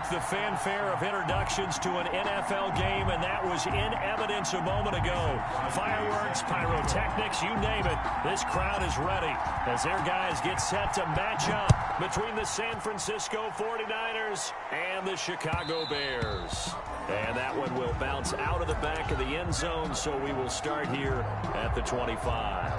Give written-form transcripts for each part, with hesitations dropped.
like the fanfare of introductions to an NFL game, and that was in evidence a moment ago. Fireworks, pyrotechnics, you name it. This crowd is ready as their guys get set to match up between the San Francisco 49ers and the Chicago Bears. And that one will bounce out of the back of the end zone, so we will start here at the 25.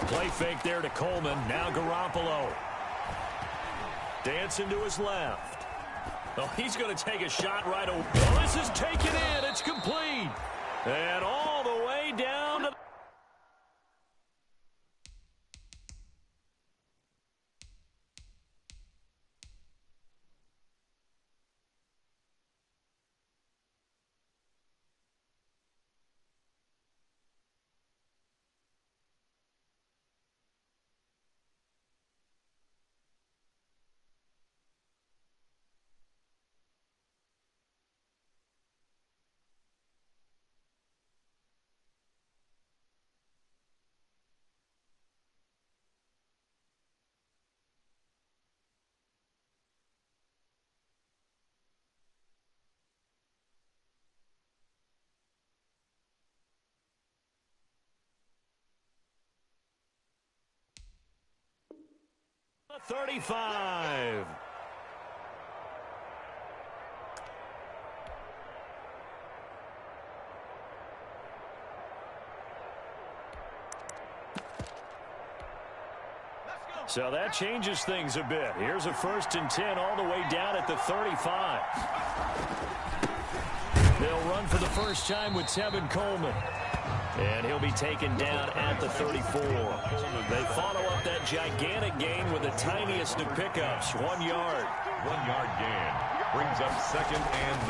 Play fake there to Coleman. Now Garoppolo. Dancing to his left. Oh, he's going to take a shot right away. Oh, this is taken in. It's complete. And all the way down to... The 35. So that changes things a bit. Here's a 1st and 10 all the way down at the 35. They'll run for the first time with Tevin Coleman. And he'll be taken down at the 34. They follow up that gigantic gain with the tiniest of pickups, 1 yard. 1 yard gain brings up 2nd and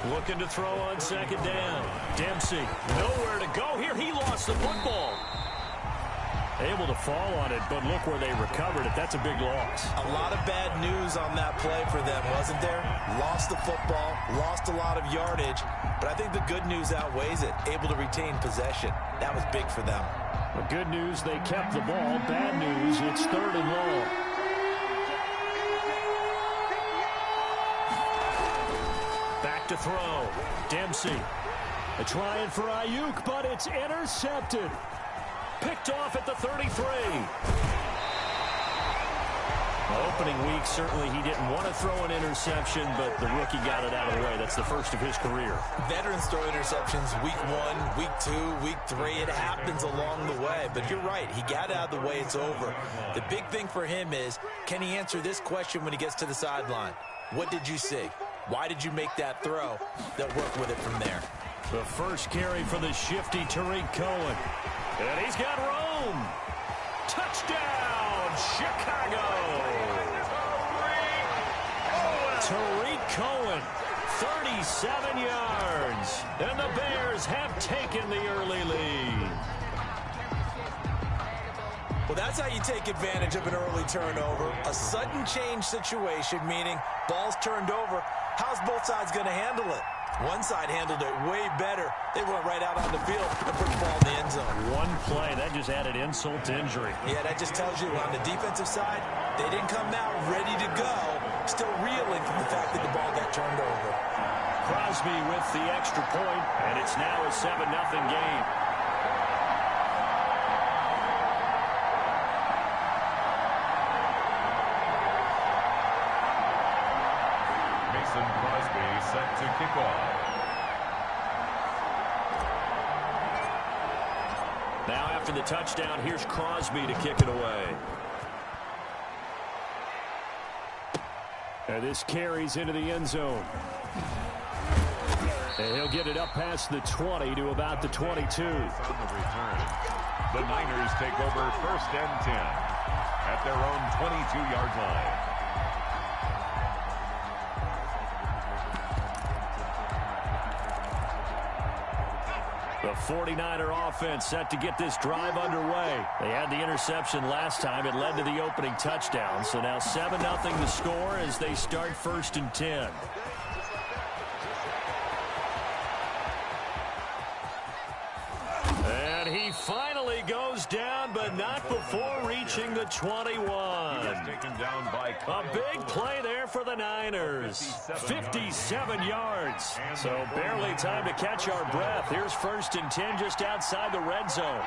9. Looking to throw on 2nd down. Dempsey, nowhere to go here. He lost the football. Able to fall on it, but look where they recovered it. That's a big loss. A lot of bad news on that play for them, wasn't there? Lost the football, lost a lot of yardage, but I think the good news outweighs it. Able to retain possession. That was big for them. The good news, they kept the ball. Bad news, it's 3rd and long. Back to throw. Dempsey. Trying for Ayuk, but it's intercepted. Picked off at the 33. Opening week, certainly he didn't want to throw an interception, but the rookie got it out of the way. That's the first of his career. Veterans throw interceptions week 1, week 2, week 3. It happens along the way, but you're right. He got out of the way. It's over. The big thing for him is, can he answer this question when he gets to the sideline? What did you see? Why did you make that throw? They'll work with it from there. The first carry for the shifty Tariq Cohen. And he's got Rome. Touchdown, Chicago. Tariq Cohen, 37 yards. And the Bears have taken the early lead. Well, that's how you take advantage of an early turnover. A sudden change situation, meaning ball's turned over. How's both sides going to handle it? One side handled it way better. They went right out on the field and put the ball in the end zone. One play, that just added insult to injury. Yeah, that just tells you on the defensive side, they didn't come out ready to go, still reeling from the fact that the ball got turned over. Crosby with the extra point, and it's now a 7-0 game. Crosby set to kick off. Now after the touchdown, here's Crosby to kick it away. And this carries into the end zone. And he'll get it up past the 20 to about the 22. On the return, the Niners take over 1st and 10 at their own 22-yard line. The The 49er offense set to get this drive underway. They had the interception last time. It led to the opening touchdown. So now 7-0 the score as they start 1st and 10. And he finally goes down, but not before reaching the 21. Taken down by a big play there for the Niners. 57 yards. So barely time to catch our breath. Here's 1st and 10 just outside the red zone.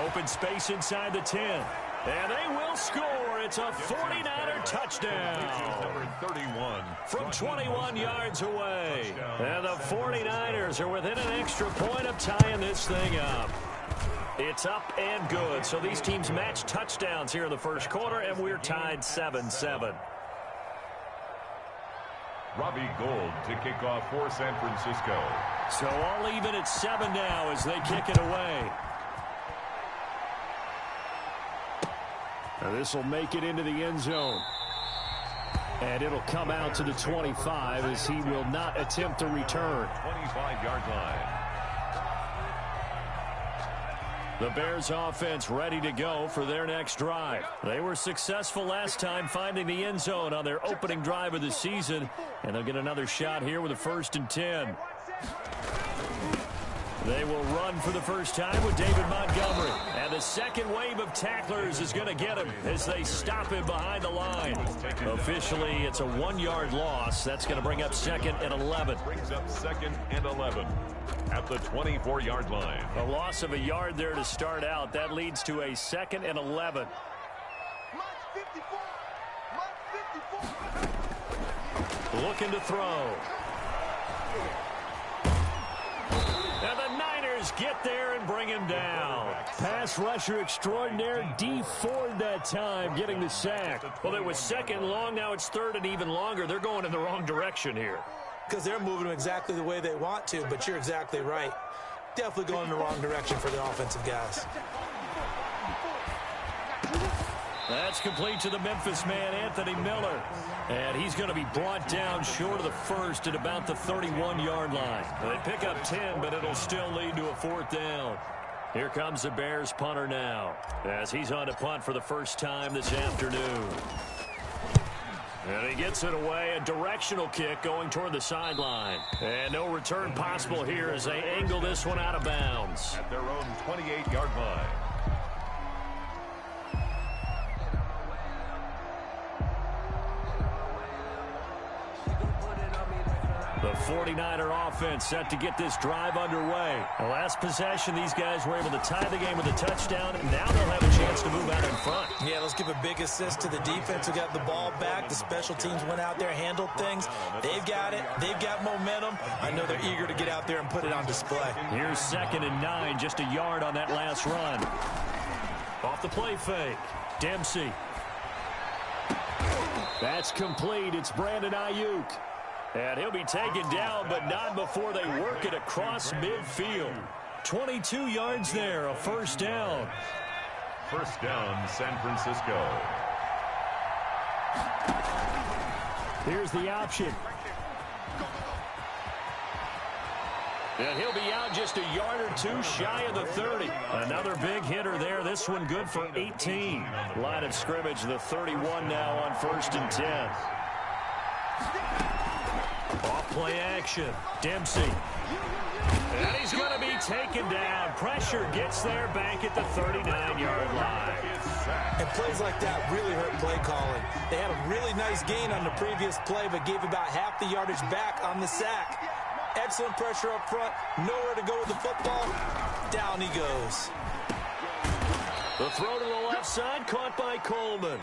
Open space inside the 10. And they will score. It's a 49er touchdown. Number 31. From 21 yards away. And the 49ers are within an extra point of tying this thing up. It's up and good. So these teams match touchdowns here in the first quarter, and we're tied 7-7. Robbie Gould to kick off for San Francisco. So all even at 7 now as they kick it away. Now this will make it into the end zone. And it'll come out to the 25 as he will not attempt to return. 25-yard line. The Bears offense ready to go for their next drive. They were successful last time finding the end zone on their opening drive of the season. And they'll get another shot here with a 1st and 10. They will run for the first time with David Montgomery. And the second wave of tacklers is going to get him as they stop him behind the line. Officially, it's a 1-yard loss. That's going to bring up 2nd and 11. Brings up 2nd and 11 at the 24-yard line. A loss of a yard there to start out. That leads to a 2nd and 11. Looking to throw. And the Niners get there and bring him down. Pass rusher extraordinaire, D Ford that time, getting the sack. Well, it was 2nd long, now it's 3rd and even longer. They're going in the wrong direction here. Because they're moving them exactly the way they want to, but you're exactly right. Definitely going in the wrong direction for the offensive guys. That's complete to the Memphis man, Anthony Miller. And he's going to be brought down short of the first at about the 31-yard line. They pick up 10, but it'll still lead to a 4th down. Here comes the Bears punter now as he's on to punt for the first time this afternoon. And he gets it away, a directional kick going toward the sideline. And no return possible here as they angle this one out of bounds. At their own 28-yard line. The 49er offense set to get this drive underway. The last possession, these guys were able to tie the game with a touchdown, and now they'll have a chance to move out in front. Yeah, let's give a big assist to the defense who got the ball back. The special teams went out there, handled things. They've got it. They've got momentum. I know they're eager to get out there and put it on display. Here's 2nd and 9, just a yard on that last run. Off the play fake. Dempsey. That's complete. It's Brandon Ayuk. And he'll be taken down, but not before they work it across midfield. 22 yards there, a 1st down. 1st down, San Francisco. Here's the option. And he'll be out just a yard or two shy of the 30. Another big hitter there. This one good for 18. Line of scrimmage, the 31 now on 1st and 10. Off-play action. Dempsey. And he's going to be taken down. Pressure gets there back at the 39-yard line. And plays like that really hurt play calling. They had a really nice gain on the previous play, but gave about half the yardage back on the sack. Excellent pressure up front. Nowhere to go with the football. Down he goes. The throw to the left side, caught by Coleman.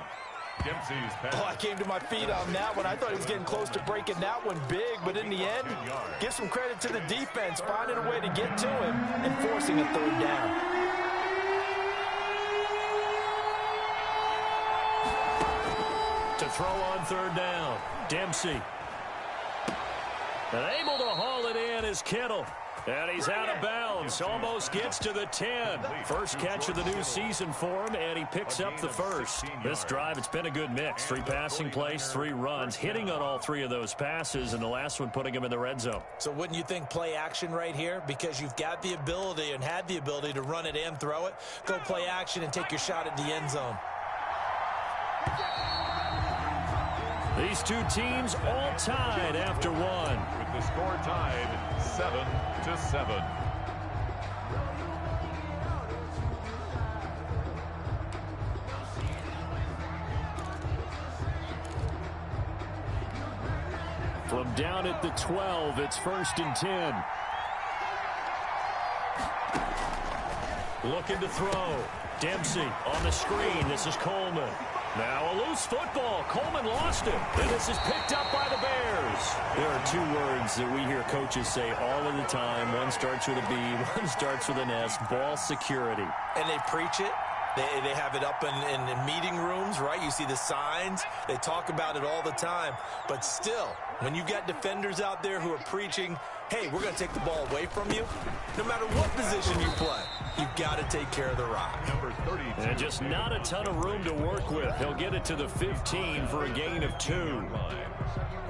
Dempsey's pass. Oh, I came to my feet on that one. I thought he was getting close to breaking that one big, but in the end, give some credit to the defense, finding a way to get to him and forcing a 3rd down. To throw on 3rd down, Dempsey. And able to haul it in is Kittle. And he's out of bounds. Almost gets to the 10. First catch of the new season for him, and he picks up the first. This drive, it's been a good mix. 3 passing plays, 3 runs, hitting on all 3 of those passes, and the last one putting him in the red zone. So wouldn't you think play action right here? Because you've got the ability and had the ability to run it and throw it. Go play action and take your shot at the end zone. These two teams all tied after one. With the score tied 7-7. From down at the 12, it's 1st and 10. Looking to throw. Dempsey on the screen. This is Coleman. Now a loose football. Coleman lost it. And this is picked up by the Bears. There are 2 words that we hear coaches say all of the time. One starts with a B, one starts with an S. Ball security. And they preach it. They have it up in meeting rooms, right? You see the signs. They talk about it all the time. But still, when you've got defenders out there who are preaching, hey, we're going to take the ball away from you, no matter what position you play, you've got to take care of the rock. Number 32. And just not a ton of room to work with. He'll get it to the 15 for a gain of 2.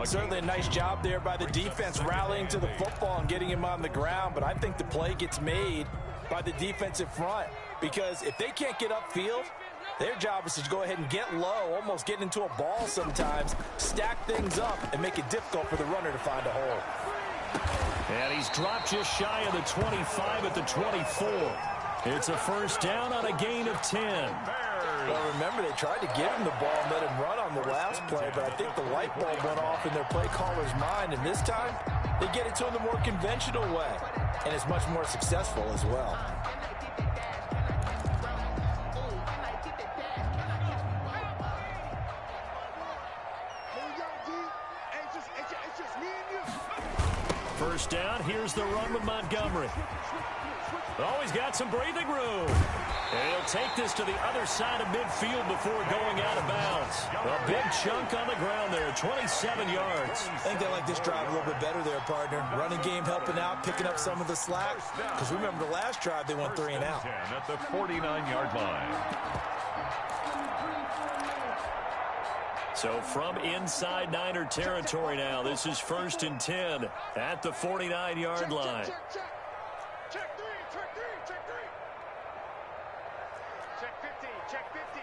Certainly a nice job there by the defense rallying to the football and getting him on the ground, but I think the play gets made by the defensive front, because if they can't get upfield, their job is to go ahead and get low, almost get into a ball sometimes, stack things up, and make it difficult for the runner to find a hole. And he's dropped just shy of the 25 at the 24. It's a 1st down on a gain of 10. Well, remember, they tried to give him the ball and let him run on the last play, but I think the light bulb went off in their play caller's mind, and this time they get it to him the more conventional way, and it's much more successful as well. First down, here's the run with Montgomery. Oh, he's got some breathing room. And he'll take this to the other side of midfield before going out of bounds. A big chunk on the ground there, 27 yards. I think they like this drive a little bit better there, partner. Running game helping out, picking up some of the slack. Because remember the last drive, they went 3 and out. At the 49-yard line. So from inside Niner territory now, this is 1st and 10 at the 49-yard line. Check 3, check 3, check 3. Check 50, check 50.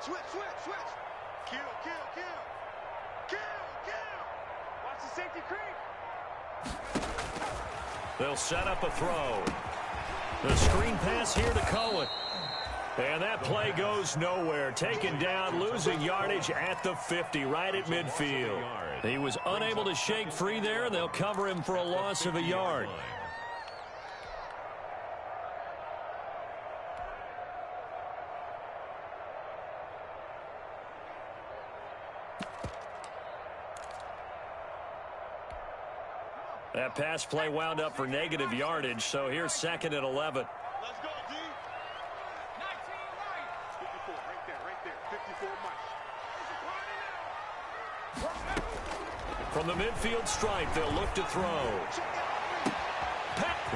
Switch. Kill. Watch the safety creep. They'll set up a throw. The screen pass here to Cohen. And that play goes nowhere. Taken down, losing yardage at the 50, right at midfield. He was unable to shake free there, and they'll cover him for a loss of a yard. That pass play wound up for negative yardage, so here's 2nd and 11. Let's go, D. 19 right. 54, right there. 54 much. From the midfield stripe, they'll look to throw.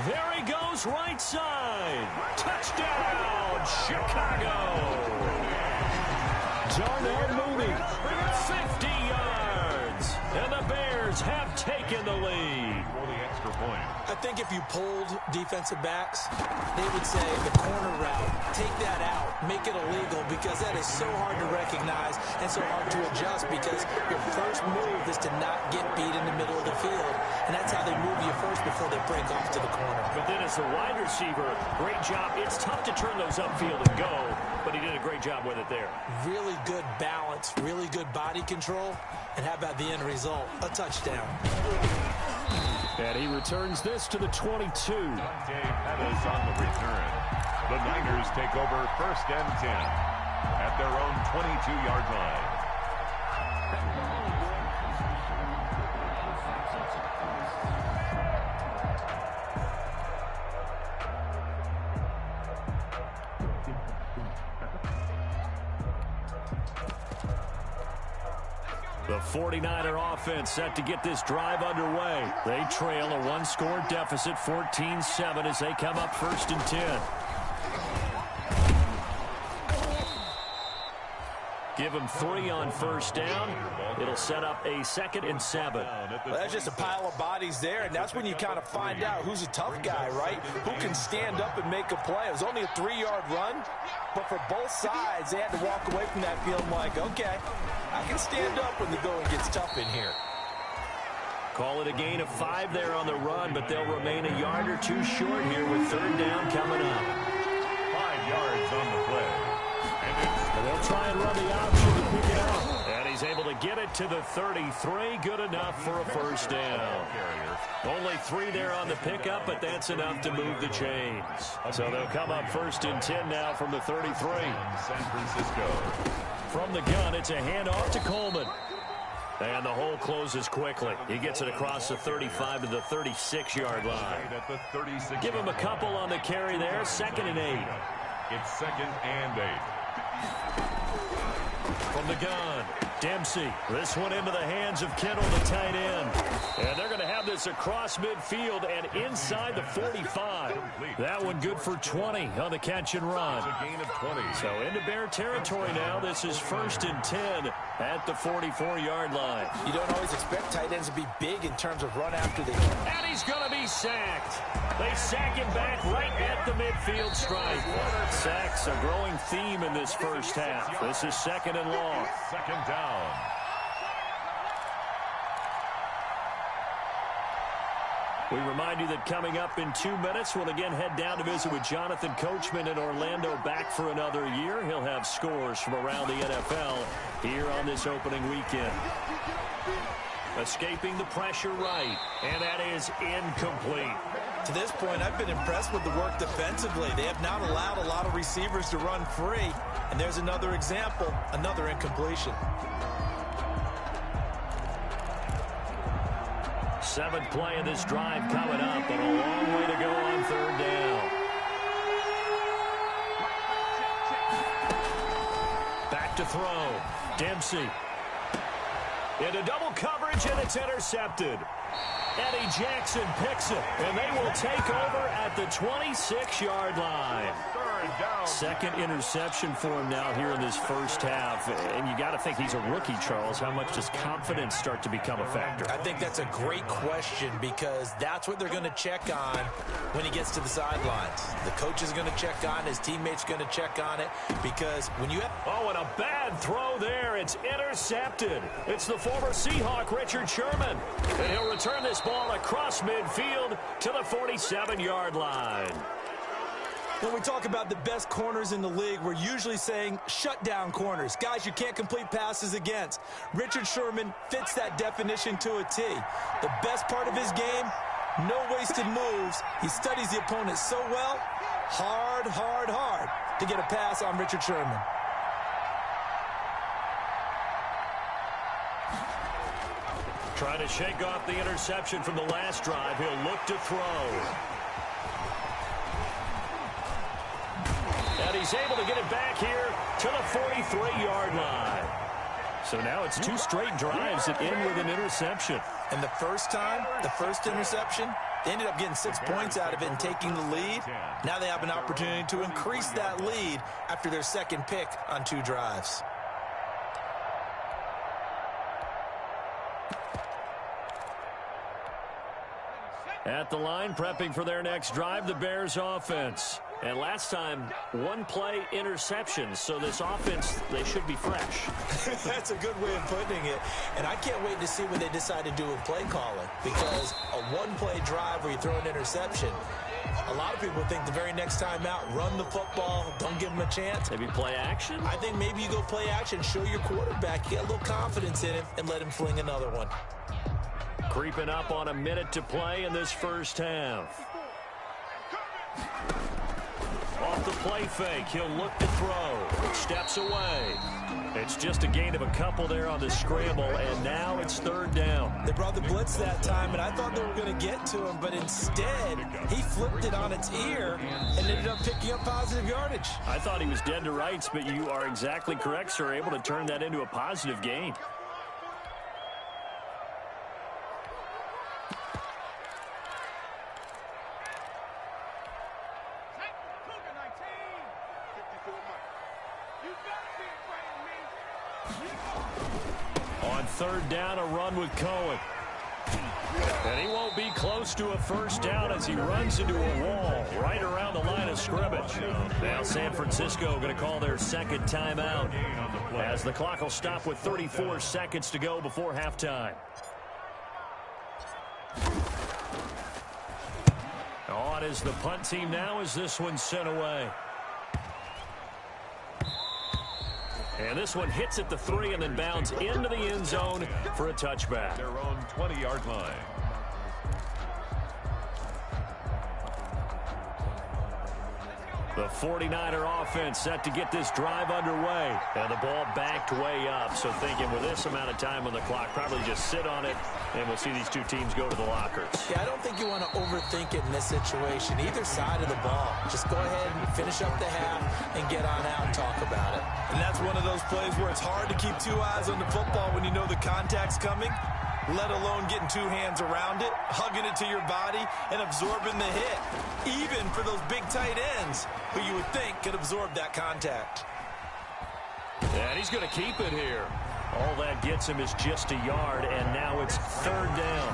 There he goes, right side. Touchdown, Chicago. Darnell Mooney, 50 yards. And the Bears have taken the lead. For the extra point. I think if you pulled defensive backs, they would say the corner route, take that out, make it illegal, because that is so hard to recognize and so hard to adjust, because your first move is to not get beat in the middle of the field, and that's how they move you first before they break off to the corner. But then as the wide receiver, great job. It's tough to turn those upfield and go, but he did a great job with it there. Really good balance, really good body control, and how about the end result? A touchdown. And he returns this to the 22. Pettis on the return. The Niners take over 1st and 10 at their own 22-yard line. The 49er offense set to get this drive underway. They trail a one-score deficit, 14-7, as they come up 1st and 10. Give them 3 on 1st down. It'll set up a 2nd and 7. Well, that's just a pile of bodies there, and that's when you kind of find out who's a tough guy, right? Who can stand up and make a play. It was only a 3-yard run, but for both sides, they had to walk away from that feeling like, okay, I can stand up when the going gets tough in here. Call it a gain of 5 there on the run, but they'll remain a yard or 2 short here with 3rd down coming up. 5 yards on the play. And they'll try and run the option to pick it up. And he's able to get it to the 33. Good enough for a 1st down. Only 3 there on the pickup, but that's enough to move the chains. So they'll come up 1st and 10 now from the 33. San Francisco. From the gun, it's a handoff to Coleman. And the hole closes quickly. He gets it across the 35 to the 36-yard line. Give him a couple on the carry there. 2nd and 8. It's 2nd and 8. From the gun, Dempsey. This one into the hands of Kittle, the tight end. And they're going to have this across midfield and inside the 45. That one good for 20 on the catch and run. A gain of 20. So into Bear territory now. This is 1st and 10 at the 44-yard line. You don't always expect tight ends to be big in terms of run after the... And he's going to be sacked. They sack him back right at the midfield stripe. Sacks a growing theme in this first half. This is 2nd and long. 2nd down. We remind you that coming up in 2 minutes, we'll again head down to visit with Jonathan Coachman in Orlando, back for another year. He'll have scores from around the NFL here on this opening weekend. Escaping the pressure right, and that is incomplete. To this point, I've been impressed with the work defensively. They have not allowed a lot of receivers to run free, and there's another example, another incompletion. 7th play of this drive coming up, and a long way to go on 3rd down. Back to throw. Dempsey. Into double coverage, and it's intercepted. Eddie Jackson picks it, and they will take over at the 26-yard line. 2nd interception for him now here in this first half. And you got to think he's a rookie, Charles. How much does confidence start to become a factor? I think that's a great question, because that's what they're going to check on when he gets to the sidelines. The coach is going to check on, his teammates going to check on it, because when you have... Oh, and a bad throw there. It's intercepted. It's the former Seahawk, Richard Sherman. And he'll return this ball across midfield to the 47-yard line. When we talk about the best corners in the league, we're usually saying shutdown corners, guys you can't complete passes against. Richard Sherman fits that definition to a T. The best part of his game, no wasted moves. He studies the opponent so well, hard to get a pass on Richard Sherman. Trying to shake off the interception from the last drive. He'll look to throw. And he's able to get it back here to the 43-yard line. So now it's 2 straight drives that end with an interception. And the first time, the first interception, they ended up getting 6 points out of it and taking the lead. Now they have an opportunity to increase that lead after their 2nd pick on 2 drives. At the line, prepping for their next drive, the Bears offense. And last time, 1-play interception. So this offense, they should be fresh. That's a good way of putting it. And I can't wait to see what they decide to do with play calling. Because a 1-play drive where you throw an interception, a lot of people think the very next time out, run the football, don't give them a chance. Maybe play action? I think maybe you go play action, show your quarterback, get a little confidence in him, and let him fling another one. Creeping up on a minute to play in this first half. Off the play fake, he'll look to throw. Steps away. It's just a gain of a couple there on the scramble, and now it's 3rd down. They brought the blitz that time, and I thought they were going to get to him, but instead, he flipped it on its ear and ended up picking up positive yardage. I thought he was dead to rights, but you are exactly correct, sir. Able to turn that into a positive gain. On third down, a run with Cohen. And he won't be close to a first down as he runs into a wall right around the line of scrimmage. Now San Francisco going to call their second timeout as the clock will stop with 34 seconds to go before halftime. On is the punt team now as this one's sent away. And this one hits at the 3 and then bounds into the end zone for a touchback. Their own 20-yard line. The 49er offense set to get this drive underway. And the ball backed way up. So thinking with this amount of time on the clock, probably just sit on it, and we'll see these two teams go to the lockers. Yeah, I don't think you want to overthink it in this situation. Either side of the ball. Just go ahead and finish up the half and get on out and talk about it. And that's one of those plays where it's hard to keep two eyes on the football when you know the contact's coming, let alone getting two hands around it, hugging it to your body, and absorbing the hit. Even for those big tight ends who you would think could absorb that contact. And he's going to keep it here. All that gets him is just a yard, and now it's third down.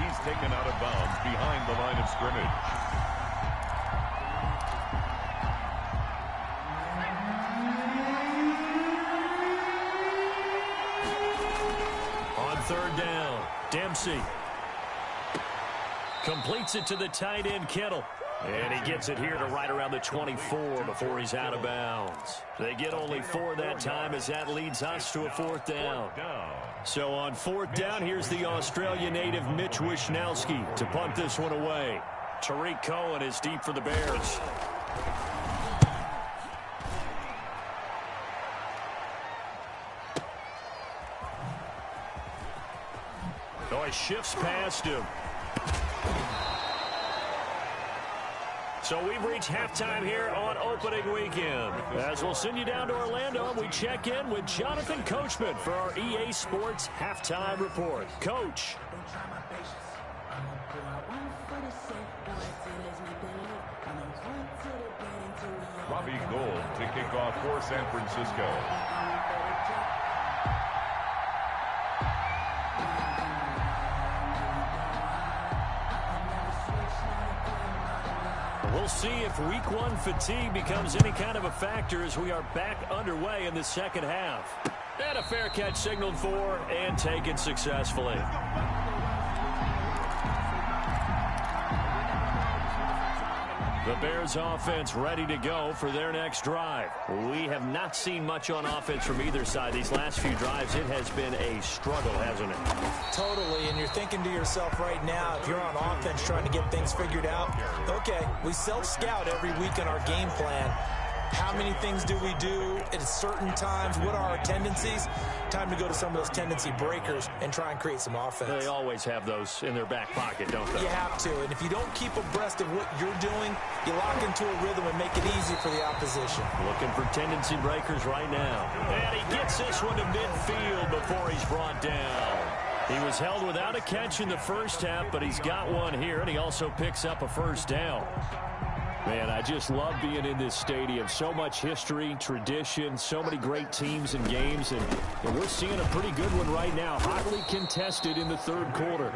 He's taken out of bounds behind the line of scrimmage. On third down, Dempsey completes it to the tight end, Kittle. And he gets it here to right around the 24 before he's out of bounds. They get only 4 that time as that leads us to a fourth down. So on fourth down, here's the Australia native Mitch Wishnowsky to punt this one away. Tariq Cohen is deep for the Bears. Oh, he shifts past him. So we've reached halftime here on opening weekend. As we'll send you down to Orlando, we check in with Jonathan Coachman for our EA Sports Halftime Report. Coach. Robbie Gould to kick off for San Francisco. We'll see if week one fatigue becomes any kind of a factor as we are back underway in the second half. And a fair catch signaled for and taken successfully. The Bears offense ready to go for their next drive. We have not seen much on offense from either side. These last few drives, it has been a struggle, hasn't it? Totally, and you're thinking to yourself right now, if you're on offense trying to get things figured out, okay, we self-scout every week in our game plan. How many things do we do at certain times? What are our tendencies? Time to go to some of those tendency breakers and try and create some offense. They always have those in their back pocket, don't they? You have to, and if you don't keep abreast of what you're doing, you lock into a rhythm and make it easy for the opposition. Looking for tendency breakers right now. And he gets this one to midfield before he's brought down. He was held without a catch in the first half, but he's got one here, and he also picks up a first down. Man, I just love being in this stadium. So much history, tradition, so many great teams and games, and we're seeing a pretty good one right now. Hotly contested in the third quarter.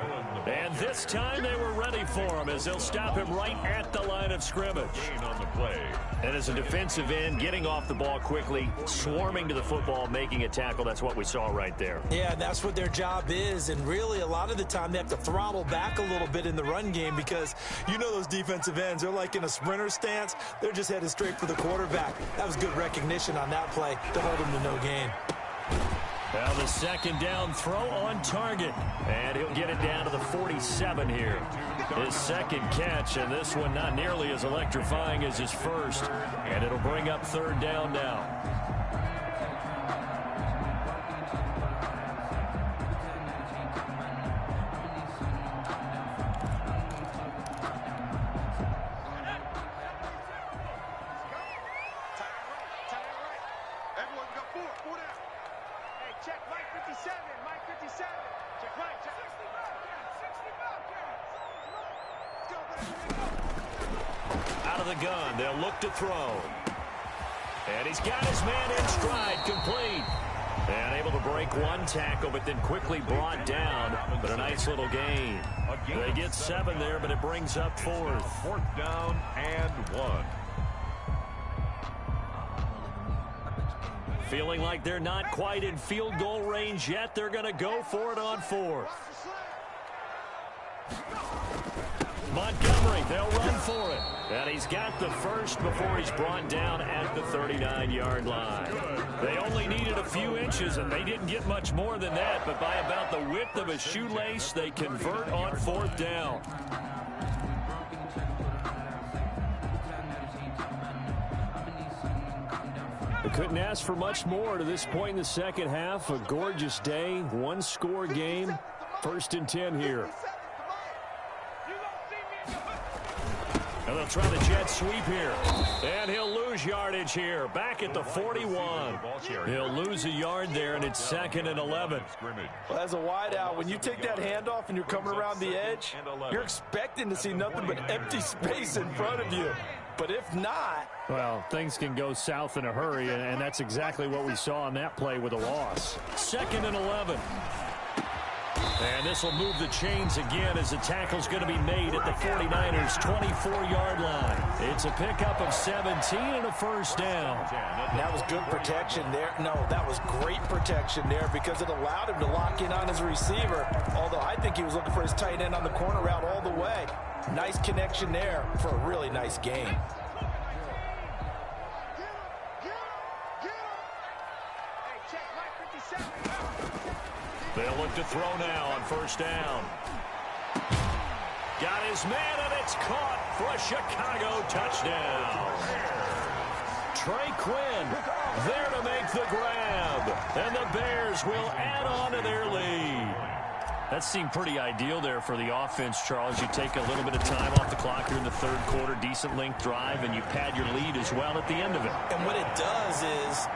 And this time they were ready for him as they'll stop him right at the line of scrimmage. On the play. And as a defensive end, getting off the ball quickly, swarming to the football, making a tackle, that's what we saw right there. Yeah, that's what their job is, and really a lot of the time they have to throttle back a little bit in the run game because you know those defensive ends, they're like in a sprinter stance. They're just headed straight for the quarterback. That was good recognition on that play to hold him to no gain. Now the second down throw on target, and he'll get it down to the 47 here. His second catch, and this one not nearly as electrifying as his first, and it'll bring up third down now. Out of the gun, they'll look to throw. And he's got his man in stride, complete. And able to break one tackle, but then quickly brought down. But a nice little gain. They get 7 there, but it brings up 4th. 4th down and 1. Feeling like they're not quite in field goal range yet. They're going to go for it on 4th. Montgomery, they'll run for it. And he's got the first before he's brought down at the 39-yard line. They only needed a few inches, and they didn't get much more than that. But by about the width of a shoelace, they convert on 4th down. They couldn't ask for much more to this point in the second half. A gorgeous day, one-score game. 1st and 10 here. And they'll try the jet sweep here. And he'll lose yardage here. Back at the 41. He'll lose a yard there, and it's 2nd and 11. Well, as a wideout, when you take that handoff and you're coming around the edge, you're expecting to see nothing but empty space in front of you. But if not... Well, things can go south in a hurry, and that's exactly what we saw on that play with a loss. 2nd and 11. And this will move the chains again as the tackle's going to be made at the 49ers' 24-yard line. It's a pickup of 17 and a 1st down. That was good protection there. No, that was great protection there because it allowed him to lock in on his receiver, although I think he was looking for his tight end on the corner route all the way. Nice connection there for a really nice game. They'll look to throw now on 1st down. Got his man, and it's caught for a Chicago touchdown. Trey Quinn there to make the grab. And the Bears will add on to their lead. That seemed pretty ideal there for the offense, Charles. You take a little bit of time off the clock here in the 3rd quarter, decent length drive, and you pad your lead as well at the end of it. And what it does is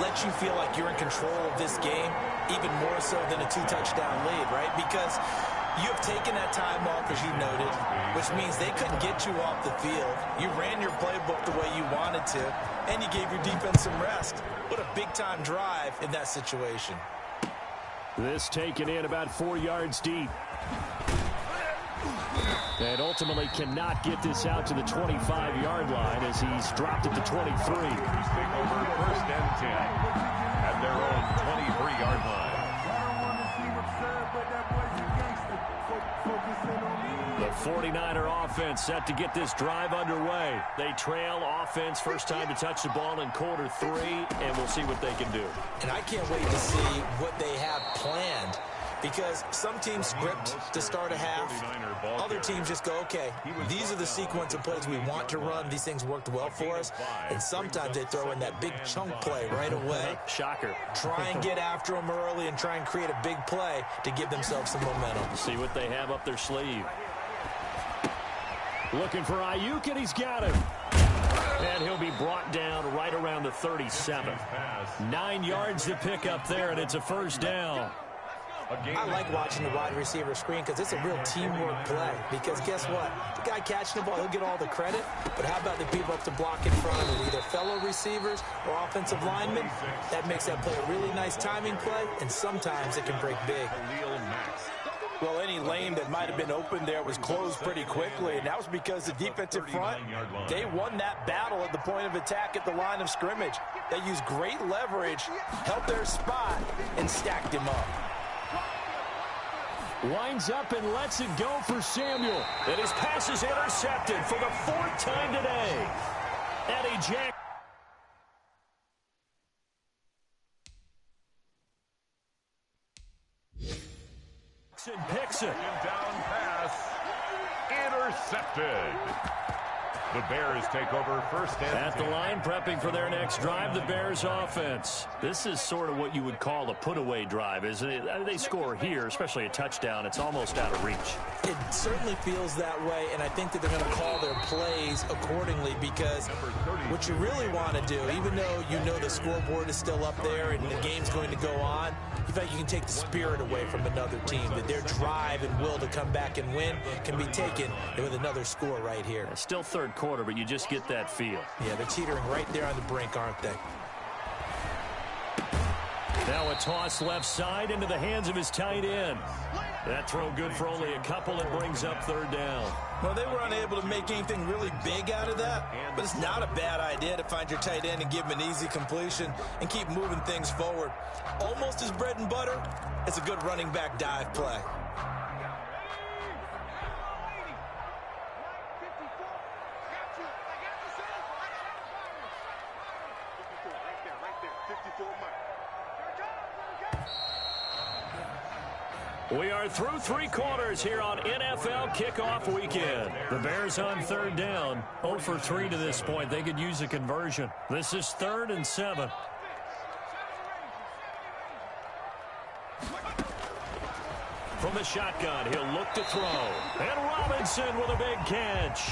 let you feel like you're in control of this game, even more so than a 2-touchdown lead, right? Because you have taken that time off, as you noted, which means they couldn't get you off the field. You ran your playbook the way you wanted to, and you gave your defense some rest. What a big-time drive in that situation. This taken in about 4 yards deep. And ultimately cannot get this out to the 25-yard line as he's dropped it to 23. Take over 1st and 10 at their own 23-yard line. The 49er offense set to get this drive underway. They trail offense, first time to touch the ball in quarter 3, and we'll see what they can do. And I can't wait to see what they have planned. Because some teams script to start a half. Other teams just go, okay, these are the sequence of plays we want to run. These things worked well for us. And sometimes they throw in that big chunk play right away. Shocker. Try and get after them early and try and create a big play to give themselves some momentum. See what they have up their sleeve. Looking for Ayuk, and he's got him. And he'll be brought down right around the 37. 9 yards to pick up there, and it's a 1st down. I like watching the wide receiver screen because it's a real teamwork play. Because guess what? The guy catching the ball, he'll get all the credit. But how about the people up to block in front of him, either fellow receivers or offensive linemen? That makes that play a really nice timing play, and sometimes it can break big. Well, any lane that might have been open there was closed pretty quickly, and that was because the defensive front, they won that battle at the point of attack at the line of scrimmage. They used great leverage, held their spot, and stacked him up. Winds up and lets it go for Samuel. And his pass is intercepted for the 4th time today. Eddie Jackson picks it. Down pass. Intercepted. The Bears take over 1st and 10. At the line, prepping for their next drive, the Bears offense. This is sort of what you would call a put-away drive, isn't it? They score here, especially a touchdown. It's almost out of reach. It certainly feels that way, and I think that they're going to call their plays accordingly because what you really want to do, even though you know the scoreboard is still up there and the game's going to go on, you feel like you can take the spirit away from another team, that their drive and will to come back and win can be taken with another score right here. It's still 3rd quarter, but you just get that feel. Yeah, they're teetering right there on the brink, aren't they? Now a toss left side into the hands of his tight end. That throw good for only a couple. It brings up third down. Well, they were unable to make anything really big out of that, but it's not a bad idea to find your tight end and give him an easy completion and keep moving things forward. Almost his bread and butter. It's a good running back dive play. We are through three quarters here on NFL kickoff weekend. The Bears on third down, 0 for 3 to this point. They could use a conversion. This is 3rd and 7. From the shotgun, he'll look to throw. And Robinson with a big catch.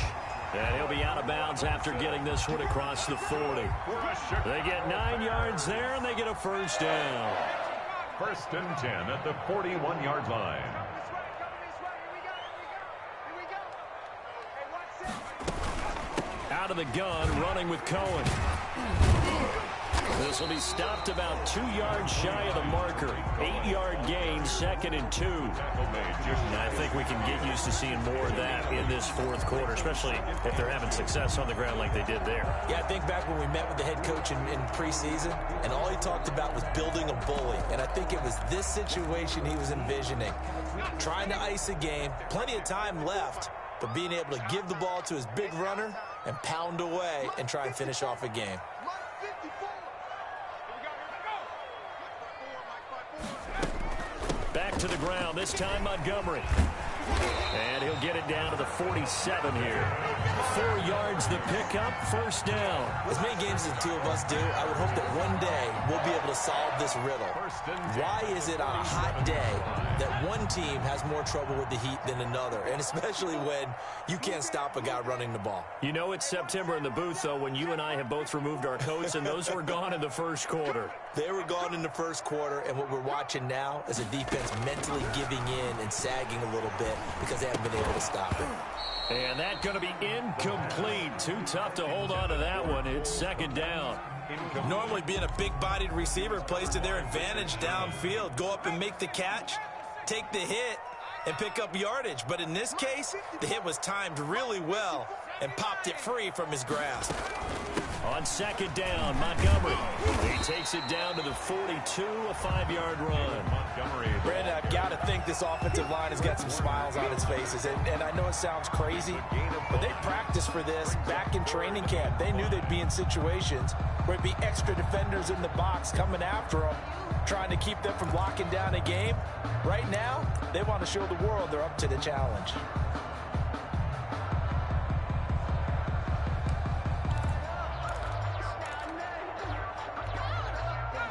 And he'll be out of bounds after getting this one across the 40. They get 9 yards there, and they get a first down. 1st and 10 at the 41-yard line. Out of the gun, running with Cohen. This will be stopped about 2 yards shy of the marker. 8-yard gain, 2nd and 2. And I think we can get used to seeing more of that in this fourth quarter, especially if they're having success on the ground like they did there. Yeah, I think back when we met with the head coach in preseason, and all he talked about was building a bully. And I think it was this situation he was envisioning. Trying to ice a game, plenty of time left, but being able to give the ball to his big runner and pound away and try and finish off a game. Back to the ground, this time Montgomery. And he'll get it down to the 47 here. 4 yards the pickup, first down. As many games as the two of us do, I would hope that one day we'll be able to solve this riddle. Why is it on a hot day that one team has more trouble with the heat than another? And especially when you can't stop a guy running the ball. You know it's September in the booth, though, when you and I have both removed our coats, and those were gone in the first quarter. They were gone in the first quarter, and what we're watching now is a defense mentally giving in and sagging a little bit because they haven't been able to stop it. And that's going to be incomplete. Too tough to hold on to that one. It's 2nd down. Normally being a big-bodied receiver plays to their advantage downfield. Go up and make the catch, take the hit, and pick up yardage. But in this case, the hit was timed really well and popped it free from his grasp. On 2nd down, Montgomery. He takes it down to the 42, a 5-yard run. Brandon, I've got to think this offensive line has got some smiles on its faces. And I know it sounds crazy, but they practiced for this back in training camp. They knew they'd be in situations where it'd be extra defenders in the box coming after them, trying to keep them from locking down a game. Right now, they want to show the world they're up to the challenge.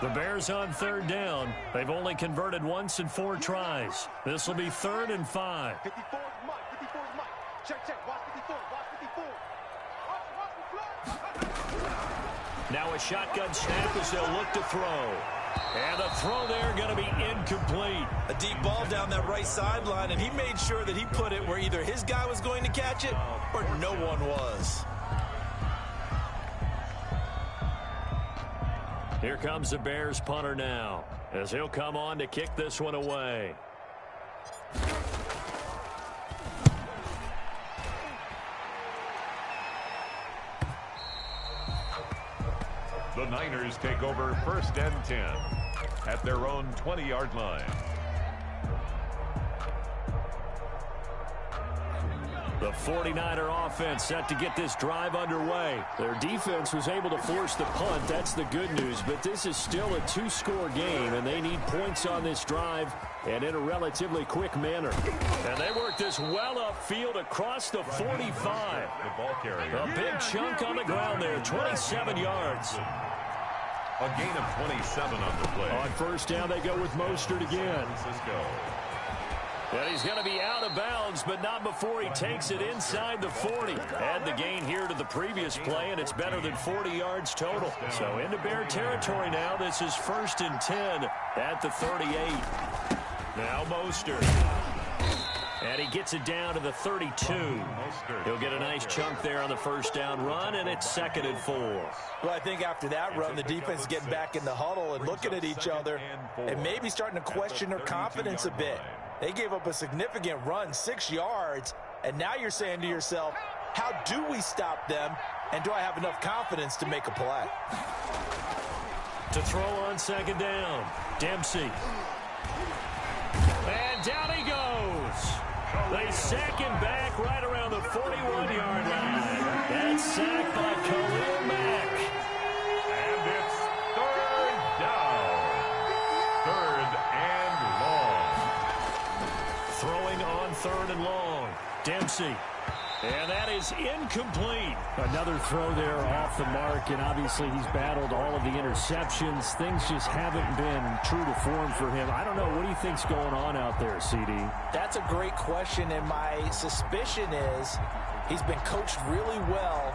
The Bears on 3rd down. They've only converted once in 4 tries. This will be 3rd and 5. 54 is Mike. 54 is Mike. Check. Watch 54. Watch 54. Now a shotgun snap as they'll look to throw. And the throw there going to be incomplete. A deep ball down that right sideline, and he made sure that he put it where either his guy was going to catch it or no one was. Here comes the Bears punter now, as he'll come on to kick this one away. The Niners take over 1st and 10 at their own 20-yard line. The 49er offense set to get this drive underway. Their defense was able to force the punt. That's the good news, but this is still a 2-score game, and they need points on this drive and in a relatively quick manner. And they work this well upfield across the 45. The ball carrier. A big chunk on the ground there, 27 yards. A gain of 27 on the play. On 1st down, they go with Mostert again. Francisco. Well, he's going to be out of bounds, but not before he takes it inside the 40. Add the gain here to the previous play, and it's better than 40 yards total. So into Bear territory now. This is 1st and 10 at the 38. Now Mostert. And he gets it down to the 32. He'll get a nice chunk there on the first down run, and it's 2nd and 4. Well, I think after that run, the defense is getting back in the huddle and looking at each other and maybe starting to question their confidence a bit. They gave up a significant run, 6 yards, and now you're saying to yourself, how do we stop them, and do I have enough confidence to make a play? To throw on 2nd down, Dempsey. And down he goes. They sack him back right around the 41-yard line. That's sacked by Khalil Mack. And it's 3rd down. 3rd and long. Throwing on 3rd and long. Dempsey. And that is incomplete. Another throw there off the mark, and obviously he's battled all of the interceptions. Things just haven't been true to form for him. I don't know. What do you think's going on out there, CD? That's a great question, and my suspicion is he's been coached really well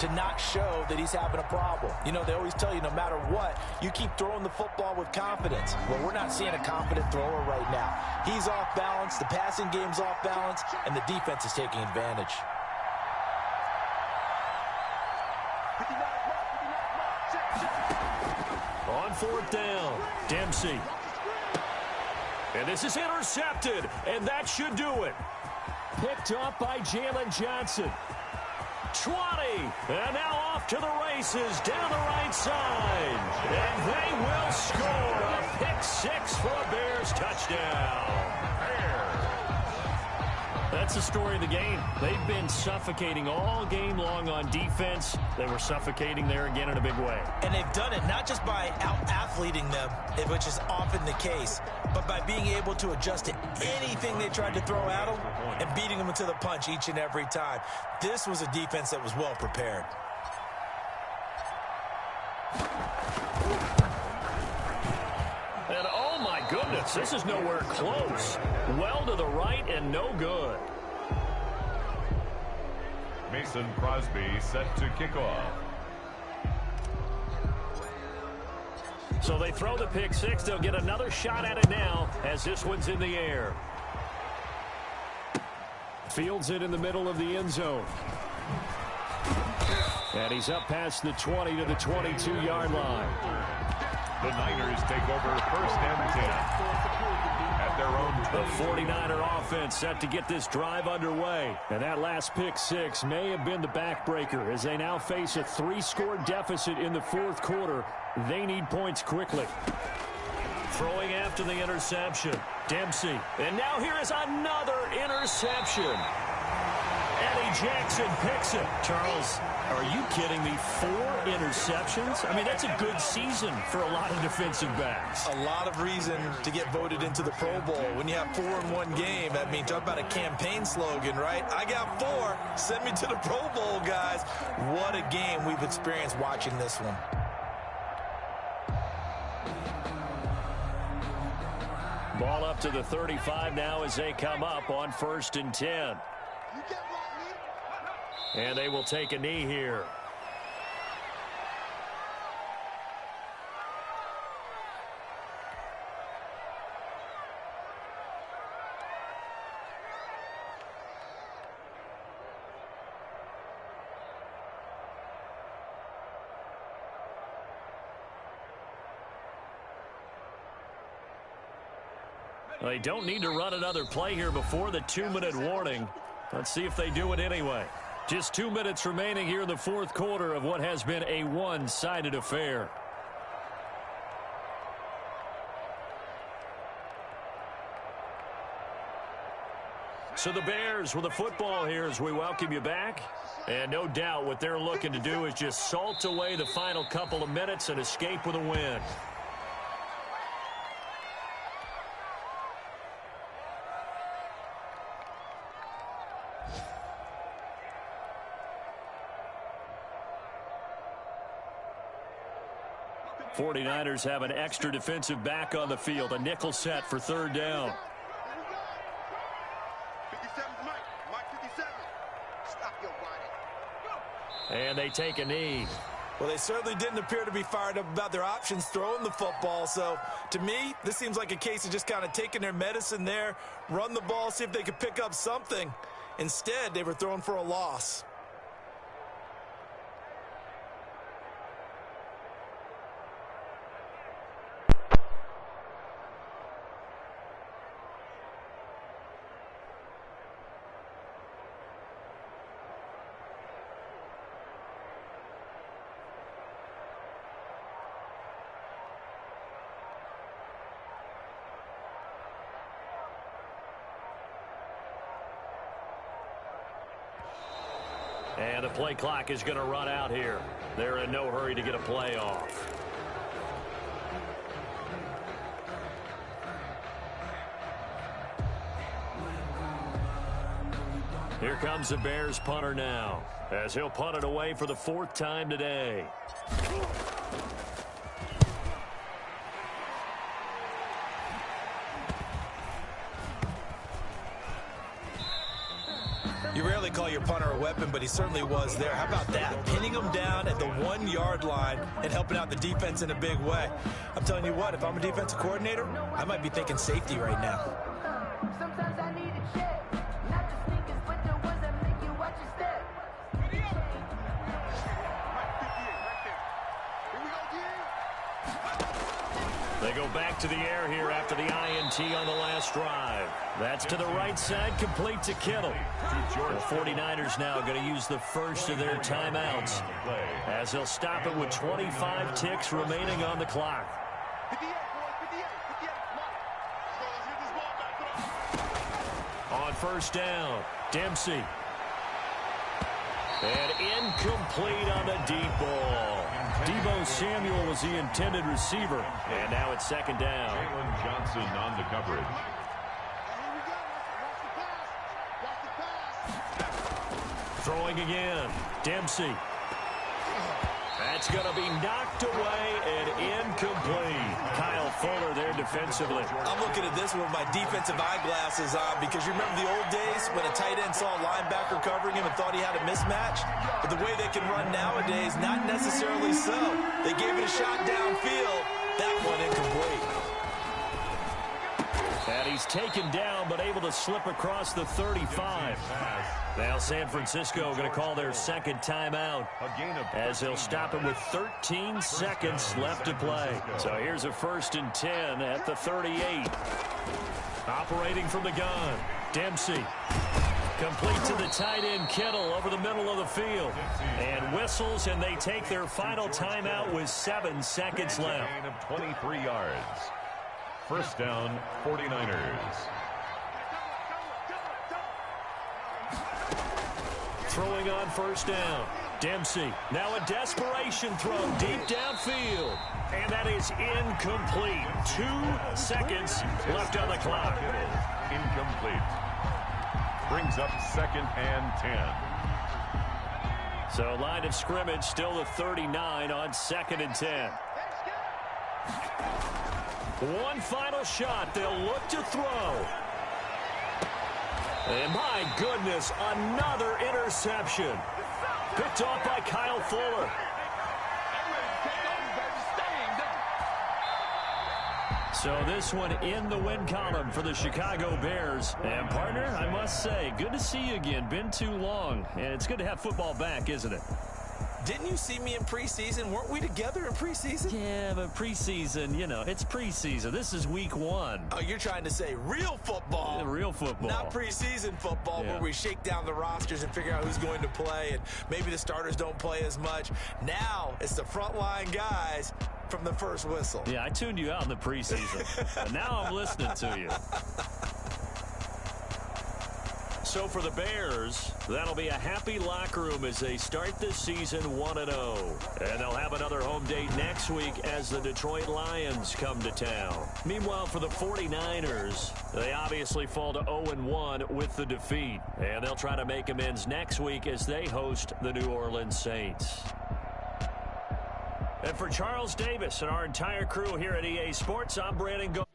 to not show that he's having a problem. You know, they always tell you no matter what, you keep throwing the football with confidence. Well, we're not seeing a confident thrower right now. He's off balance, the passing game's off balance, and the defense is taking advantage. On 4th down, Dempsey. And this is intercepted, and that should do it. Picked up by Jalen Johnson. 20, and now off to the races down the right side. And they will score a pick 6 for a Bears touchdown. That's the story of the game. They've been suffocating all game long on defense. They were suffocating there again in a big way. And they've done it not just by out-athleting them, which is often the case, but by being able to adjust to anything they tried to throw at them and beating them to the punch each and every time. This was a defense that was well prepared. And oh my goodness, this is nowhere close. Well to the right and no good. Mason Crosby set to kick off. So they throw the pick 6. They'll get another shot at it now as this one's in the air. Fields it in the middle of the end zone. And he's up past the 20 to the 22-yard line. The Niners take over 1st and 10 at their own 20. The 49er offense set to get this drive underway. And that last pick 6 may have been the backbreaker as they now face a 3-score deficit in the 4th quarter. They need points quickly. Throwing after the interception, Dempsey. And now here is another interception. Eddie Jackson picks it. Charles, are you kidding me? 4 interceptions? I mean, that's a good season for a lot of defensive backs. A lot of reason to get voted into the Pro Bowl. When you have 4 in one game, I mean, talk about a campaign slogan, right? I got 4. Send me to the Pro Bowl, guys. What a game we've experienced watching this one. Ball up to the 35 now as they come up on 1st and 10. And they will take a knee here. They don't need to run another play here before the 2-minute warning. Let's see if they do it anyway. Just 2 minutes remaining here in the 4th quarter of what has been a one-sided affair. So the Bears with the football here as we welcome you back. And no doubt what they're looking to do is just salt away the final couple of minutes and escape with a win. '49ers have an extra defensive back on the field, a nickel set for 3rd down. 57, Mike 57. Stop your body. And they take a knee. Well, they certainly didn't appear to be fired up about their options throwing the football. So, to me, this seems like a case of just kind of taking their medicine there, run the ball, see if they could pick up something. Instead, they were throwing for a loss. And the play clock is going to run out here. They're in no hurry to get a play off. Here comes the Bears punter now, as he'll punt it away for the 4th time today. You rarely call your punter a weapon, but he certainly was there. How about that? Pinning him down at the 1-yard line and helping out the defense in a big way. I'm telling you what, if I'm a defensive coordinator, I might be thinking safety right now. Sometimes I need a check. Not the sneakers, but the ones that make you watch your step. They go back to the air here after the INT on the last drive. That's to the right side, complete to Kittle. The 49ers now going to use the first of their timeouts, as they'll stop it with 25 ticks remaining on the clock. On first down, Dempsey. And incomplete on the deep ball. Deebo Samuel was the intended receiver. And now it's 2nd down. Jalen Johnson on the coverage. Throwing again. Dempsey. That's going to be knocked away and incomplete. Kyle Fuller there defensively. I'm looking at this with my defensive eyeglasses on, because you remember the old days when a tight end saw a linebacker covering him and thought he had a mismatch? But the way they can run nowadays, not necessarily so. They gave it a shot downfield. That one incomplete. And he's taken down, but able to slip across the 35. Now San Francisco going to call their 2nd timeout, as they'll stop it with 13 seconds left to play. So here's a 1st and 10 at the 38. Operating from the gun, Dempsey. Complete to the tight end, Kittle, over the middle of the field. And whistles, and they take their final timeout with 7 seconds left. Gain of 23 yards. First down, 49ers. Throwing on first down. Dempsey. Now a desperation throw deep downfield. And that is incomplete. 2 seconds left on the clock. Incomplete. Brings up 2nd and 10. So line of scrimmage still the 39 on 2nd and 10. One final shot. They'll look to throw. And my goodness, another interception. Picked off by Kyle Fuller. So this one in the win column for the Chicago Bears. And partner, I must say, good to see you again. Been too long. And it's good to have football back, isn't it? Didn't you see me in preseason? Weren't we together in preseason? Yeah, but preseason, you know, it's preseason. This is week 1. Oh, you're trying to say real football. Yeah, real football. Not preseason football, Yeah. where we shake down the rosters and figure out who's going to play, and maybe the starters don't play as much. Now it's the frontline guys from the first whistle. Yeah, I tuned you out in the preseason. And now I'm listening to you. So for the Bears, that'll be a happy locker room as they start this season 1-0. And they'll have another home date next week as the Detroit Lions come to town. Meanwhile, for the 49ers, they obviously fall to 0-1 with the defeat. And they'll try to make amends next week as they host the New Orleans Saints. And for Charles Davis and our entire crew here at EA Sports, I'm Brandon Go.